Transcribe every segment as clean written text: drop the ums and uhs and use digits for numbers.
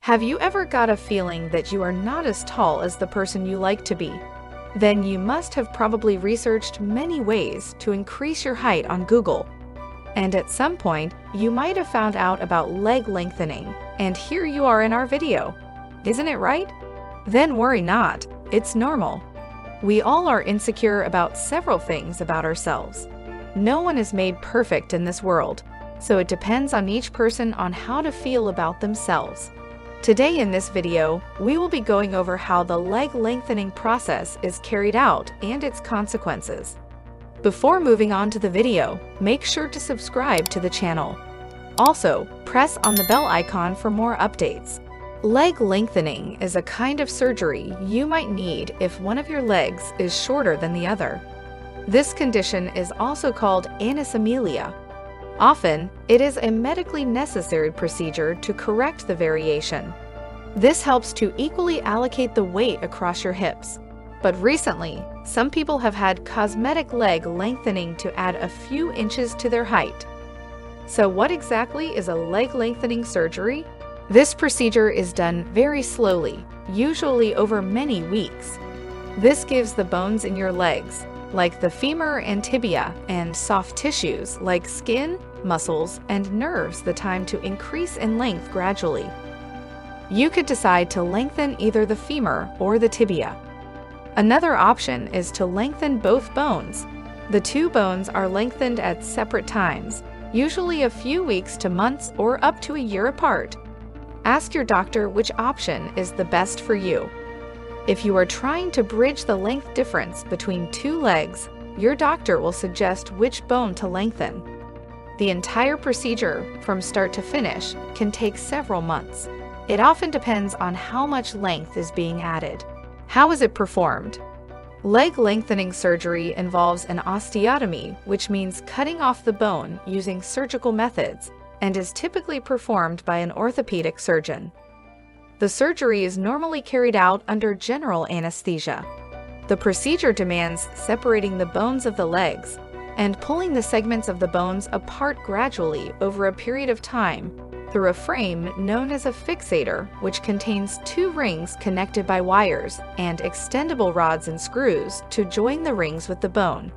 Have you ever got a feeling that you are not as tall as the person you like to be? Then you must have probably researched many ways to increase your height on Google. And at some point, you might have found out about leg lengthening, and here you are in our video. Isn't it right? Then worry not, it's normal. We all are insecure about several things about ourselves. No one is made perfect in this world, so it depends on each person on how to feel about themselves. Today in this video, we will be going over how the leg lengthening process is carried out and its consequences. Before moving on to the video, make sure to subscribe to the channel. Also, press on the bell icon for more updates. Leg lengthening is a kind of surgery you might need if one of your legs is shorter than the other. This condition is also called anisomelia. Often, it is a medically necessary procedure to correct the variation. This helps to equally allocate the weight across your hips. But recently, some people have had cosmetic leg lengthening to add a few inches to their height. So what exactly is a leg lengthening surgery? This procedure is done very slowly, usually over many weeks. This gives the bones in your legs, like the femur and tibia, and soft tissues like skin, muscles, and nerves the time to increase in length gradually. You could decide to lengthen either the femur or the tibia. Another option is to lengthen both bones. The two bones are lengthened at separate times, usually a few weeks to months or up to a year apart. Ask your doctor which option is the best for you. If you are trying to bridge the length difference between two legs, your doctor will suggest which bone to lengthen. The entire procedure, from start to finish, can take several months. It often depends on how much length is being added. How is it performed? Leg lengthening surgery involves an osteotomy, which means cutting off the bone using surgical methods, and is typically performed by an orthopedic surgeon. The surgery is normally carried out under general anesthesia. The procedure demands separating the bones of the legs and pulling the segments of the bones apart gradually over a period of time through a frame known as a fixator, which contains two rings connected by wires and extendable rods and screws to join the rings with the bone.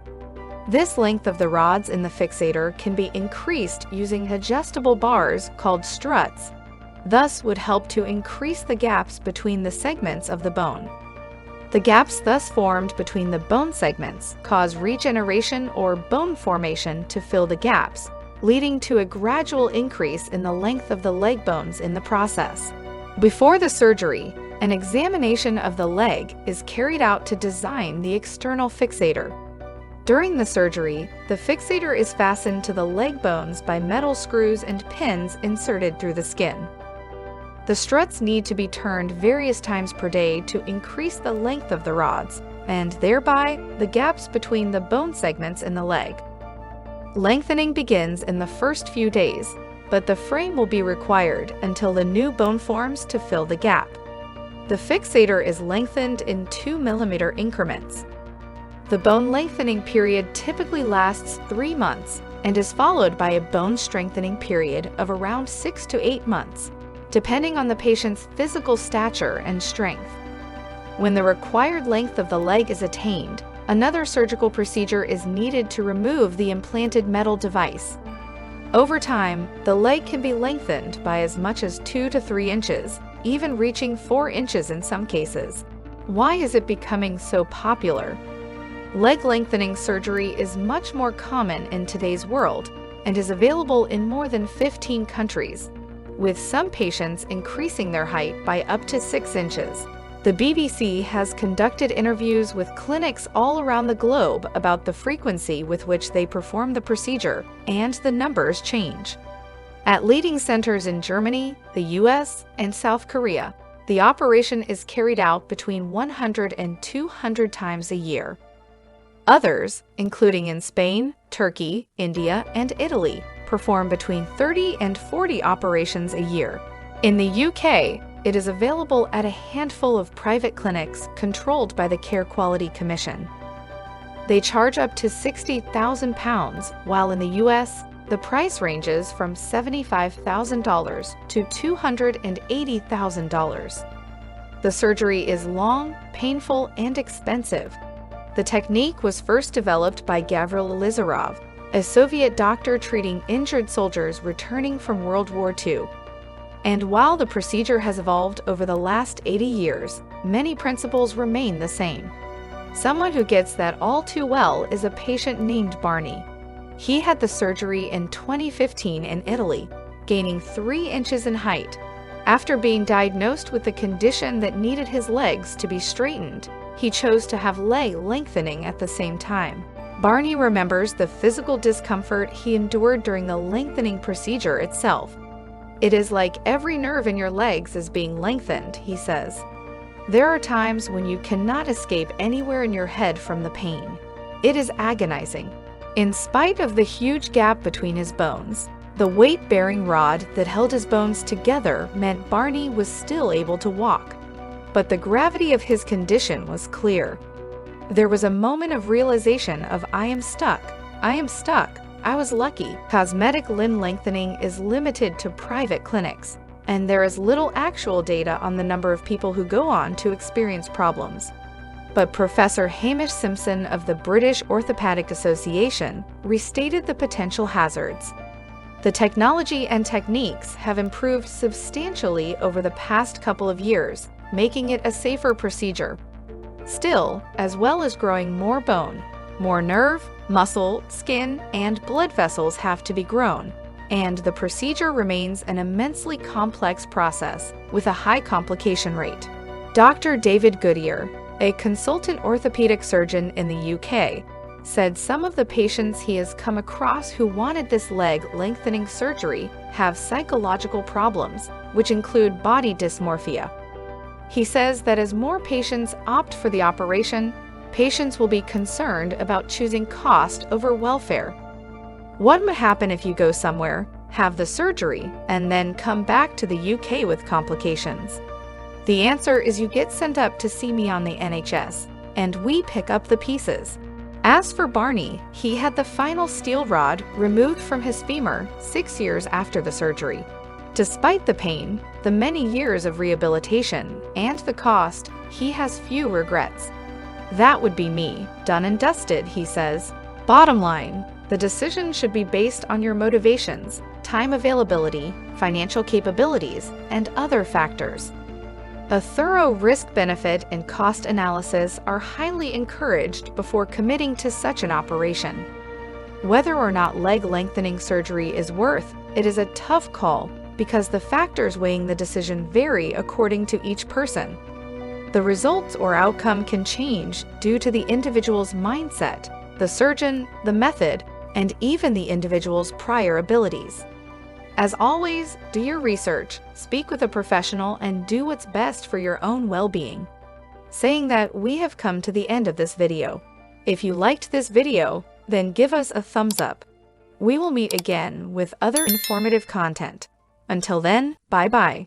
This length of the rods in the fixator can be increased using adjustable bars called struts, thus would help to increase the gaps between the segments of the bone. The gaps thus formed between the bone segments cause regeneration or bone formation to fill the gaps, leading to a gradual increase in the length of the leg bones in the process. Before the surgery, an examination of the leg is carried out to design the external fixator. During the surgery, the fixator is fastened to the leg bones by metal screws and pins inserted through the skin. The struts need to be turned various times per day to increase the length of the rods, and thereby the gaps between the bone segments in the leg. Lengthening begins in the first few days, but the frame will be required until the new bone forms to fill the gap. The fixator is lengthened in 2 mm increments. The bone lengthening period typically lasts 3 months and is followed by a bone strengthening period of around 6 to 8 months, depending on the patient's physical stature and strength. When the required length of the leg is attained, another surgical procedure is needed to remove the implanted metal device. Over time, the leg can be lengthened by as much as 2 to 3 inches, even reaching 4 inches in some cases. Why is it becoming so popular? Leg lengthening surgery is much more common in today's world and is available in more than 15 countries, with some patients increasing their height by up to 6 inches. The BBC has conducted interviews with clinics all around the globe about the frequency with which they perform the procedure, and the numbers change. At leading centers in Germany, the US, and South Korea, the operation is carried out between 100 and 200 times a year. Others, including in Spain, Turkey, India, and Italy, perform between 30 and 40 operations a year. In the UK, it is available at a handful of private clinics controlled by the Care Quality Commission. They charge up to £60,000, while in the US, The price ranges from $75,000 to $280,000. The surgery is long, painful, and expensive. The technique was first developed by Gavril Lizarov, a Soviet doctor treating injured soldiers returning from World War II. And while the procedure has evolved over the last 80 years, many principles remain the same. Someone who gets that all too well is a patient named Barney. He had the surgery in 2015 in Italy, gaining 3 inches in height. After being diagnosed with the condition that needed his legs to be straightened, he chose to have leg lengthening at the same time. Barney remembers the physical discomfort he endured during the lengthening procedure itself. "It is like every nerve in your legs is being lengthened," he says. "There are times when you cannot escape anywhere in your head from the pain. It is agonizing." In spite of the huge gap between his bones, the weight-bearing rod that held his bones together meant Barney was still able to walk. But the gravity of his condition was clear. There was a moment of realization of I am stuck, I was lucky." Cosmetic limb lengthening is limited to private clinics, and there is little actual data on the number of people who go on to experience problems. But Professor Hamish Simpson of the British Orthopaedic Association restated the potential hazards. The technology and techniques have improved substantially over the past couple of years, making it a safer procedure. Still, as well as growing more bone, more nerve, muscle, skin, and blood vessels have to be grown, and the procedure remains an immensely complex process with a high complication rate. Dr. David Goodyear, a consultant orthopedic surgeon in the UK, said some of the patients he has come across who wanted this leg lengthening surgery have psychological problems, which include body dysmorphia. He says that as more patients opt for the operation, patients will be concerned about choosing cost over welfare. What would happen if you go somewhere, have the surgery, and then come back to the UK with complications? The answer is you get sent up to see me on the NHS, and we pick up the pieces. As for Barney, he had the final steel rod removed from his femur 6 years after the surgery. Despite the pain, the many years of rehabilitation, and the cost, he has few regrets. "That would be me, done and dusted," he says. Bottom line, the decision should be based on your motivations, time availability, financial capabilities, and other factors. A thorough risk-benefit and cost analysis are highly encouraged before committing to such an operation. Whether or not leg lengthening surgery is worth it is a tough call because the factors weighing the decision vary according to each person. The results or outcome can change due to the individual's mindset, the surgeon, the method, and even the individual's prior abilities. As always, do your research, speak with a professional, and do what's best for your own well-being. Saying that, we have come to the end of this video. If you liked this video, then give us a thumbs up. We will meet again with other informative content. Until then, bye-bye.